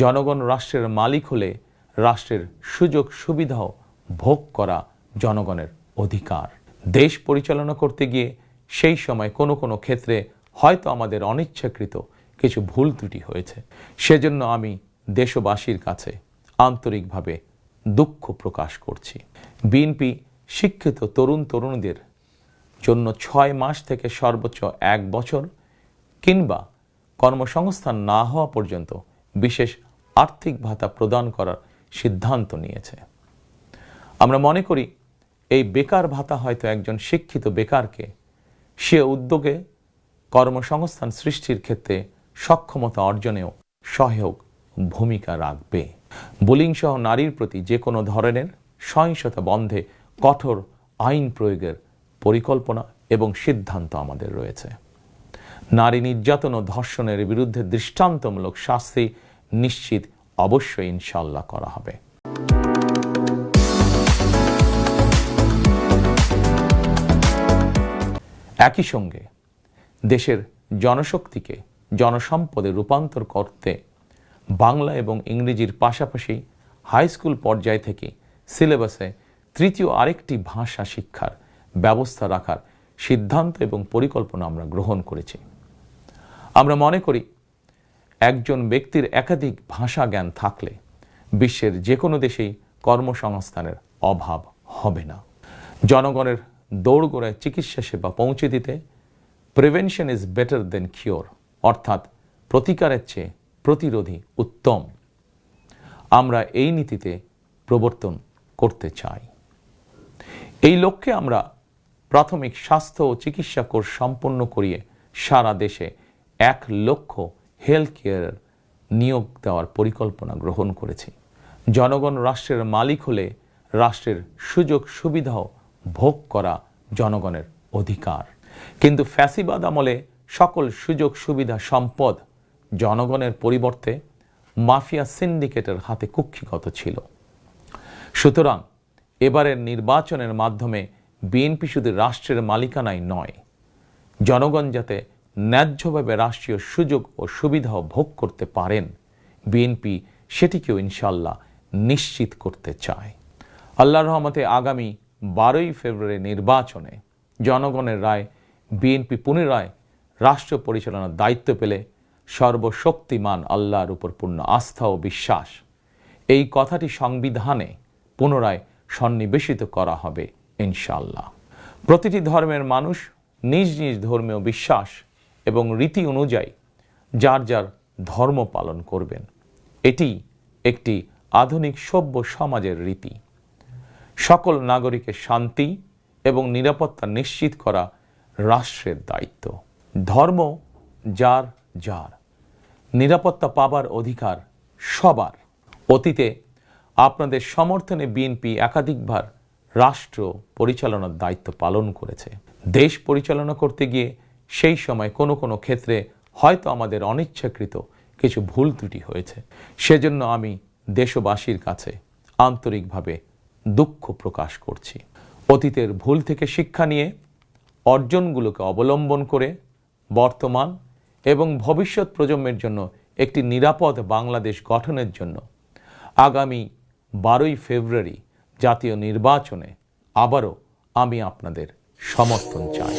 জনগণ রাষ্ট্রের মালিক হলে রাষ্ট্রের সুযোগ সুবিধাও ভোগ করা জনগণের অধিকার। দেশ পরিচালনা করতে গিয়ে সেই সময় কোনো কোনো ক্ষেত্রে হয়তো আমাদের অনিচ্ছাকৃত কিছু ভুল ত্রুটি হয়েছে। সেজন্য আমি দেশবাসীর কাছে আন্তরিকভাবে দুঃখ প্রকাশ করছি। বিএনপি শিক্ষিত তরুণ তরুণীদের জন্য 6 মাস থেকে সর্বোচ্চ 1 বছর কিংবা কর্মসংস্থান না হওয়া পর্যন্ত বিশেষ আর্থিক ভাতা প্রদান করার সিদ্ধান্ত নিয়েছে। আমরা মনে করি এই বেকার ভাতা হয়তো একজন শিক্ষিত বেকারকে সে উদ্যোগে কর্মসংস্থান সৃষ্টির ক্ষেত্রে সক্ষমতা অর্জনেও সহায়ক ভূমিকা রাখবে। বুলিং সহ নারীর প্রতি যে কোনো ধরনের সহিংসতা বন্ধে কঠোর আইন প্রয়োগের পরিকল্পনা এবং সিদ্ধান্ত আমাদের রয়েছে। নারী নির্যাতন ও ধর্ষণের বিরুদ্ধে দৃষ্টান্তমূলক শাস্তি নিশ্চিত অবশ্যই ইনশাআল্লাহ করা হবে। একই সঙ্গে দেশের জনশক্তিকে জনসম্পদে রূপান্তর করতে বাংলা এবং ইংরেজির পাশাপাশি হাই স্কুল পর্যায় থেকে সিলেবাসে তৃতীয় আরেকটি ভাষা শিক্ষার ব্যবস্থা রাখার সিদ্ধান্ত এবং পরিকল্পনা আমরা গ্রহণ করেছি। আমরা মনে করি একজন ব্যক্তির একাধিক ভাষা জ্ঞান থাকলে বিশ্বের যে কোনো দেশেই কর্মসংস্থানের অভাব হবে না। জনগণের দৌড়গোড়ায় চিকিৎসা সেবা পৌঁছে দিতে prevention is better then cure, অর্থাৎ প্রতিকারের চেয়ে প্রতিরোধী উত্তম। আমরা এই নীতিতে প্রবর্তন করতে চাই। এই লক্ষ্যে আমরা প্রাথমিক স্বাস্থ্য ও চিকিৎসা কোর্স সম্পন্ন করিয়ে সারা দেশে 1 লক্ষ হেলথ কেয়ার নিয়োগ দেওয়ার পরিকল্পনা গ্রহণ করেছি। জনগণ রাষ্ট্রের মালিক হলে রাষ্ট্রের সুযোগ সুবিধাও ভোগ করা জনগণের অধিকার। কিন্তু ফ্যাসিবাদ আমলে সকল সুযোগ সুবিধা সম্পদ জনগণের পরিবর্তে মাফিয়া সিন্ডিকেটের হাতে কুক্ষিগত ছিল। সুতরাং এবারের নির্বাচনের মাধ্যমে বিএনপি শুধু রাষ্ট্রের মালিকানায় নয়, জনগণ যাতে ন্যায্যভাবে রাষ্ট্রীয় সুযোগ ও সুবিধাও ভোগ করতে পারেন, বিএনপি সেটিকেও ইনশাআল্লাহ নিশ্চিত করতে চায়। আল্লাহর রহমতে আগামী 12ই ফেব্রুয়ারি নির্বাচনে জনগণের রায় বিএনপি পুনরায় রাষ্ট্র পরিচালনার দায়িত্ব পেলে সর্বশক্তিমান আল্লাহর উপর পূর্ণ আস্থা ও বিশ্বাস, এই কথাটি সংবিধানে পুনরায় সন্নিবেশিত করা হবে ইনশাআল্লাহ। প্রতিটি ধর্মের মানুষ নিজ নিজ ধর্মীয় বিশ্বাস এবং রীতি অনুযায়ী যার যার ধর্ম পালন করবেন। এটি একটি আধুনিক সভ্য সমাজের রীতি। সকল নাগরিকের শান্তি এবং নিরাপত্তা নিশ্চিত করা রাষ্ট্রের দায়িত্ব। ধর্ম যার যার, নিরাপত্তা পাবার অধিকার সবার। অতীতে আপনাদের সমর্থনে বিএনপি একাধিকবার রাষ্ট্র পরিচালনার দায়িত্ব পালন করেছে। দেশ পরিচালনা করতে গিয়ে সেই সময় কোনো কোনো ক্ষেত্রে হয়তো আমাদের অনিচ্ছাকৃত কিছু ভুল ত্রুটি হয়েছে। সেজন্য আমি দেশবাসীর কাছে আন্তরিকভাবে দুঃখ প্রকাশ করছি। অতীতের ভুল থেকে শিক্ষা নিয়ে অর্জনগুলোকে অবলম্বন করে বর্তমান এবং ভবিষ্যৎ প্রজন্মের জন্য একটি নিরাপদ বাংলাদেশ গঠনের জন্য আগামী 12ই ফেব্রুয়ারি জাতীয় নির্বাচনে আবারও আমি আপনাদের সমর্থন চাই।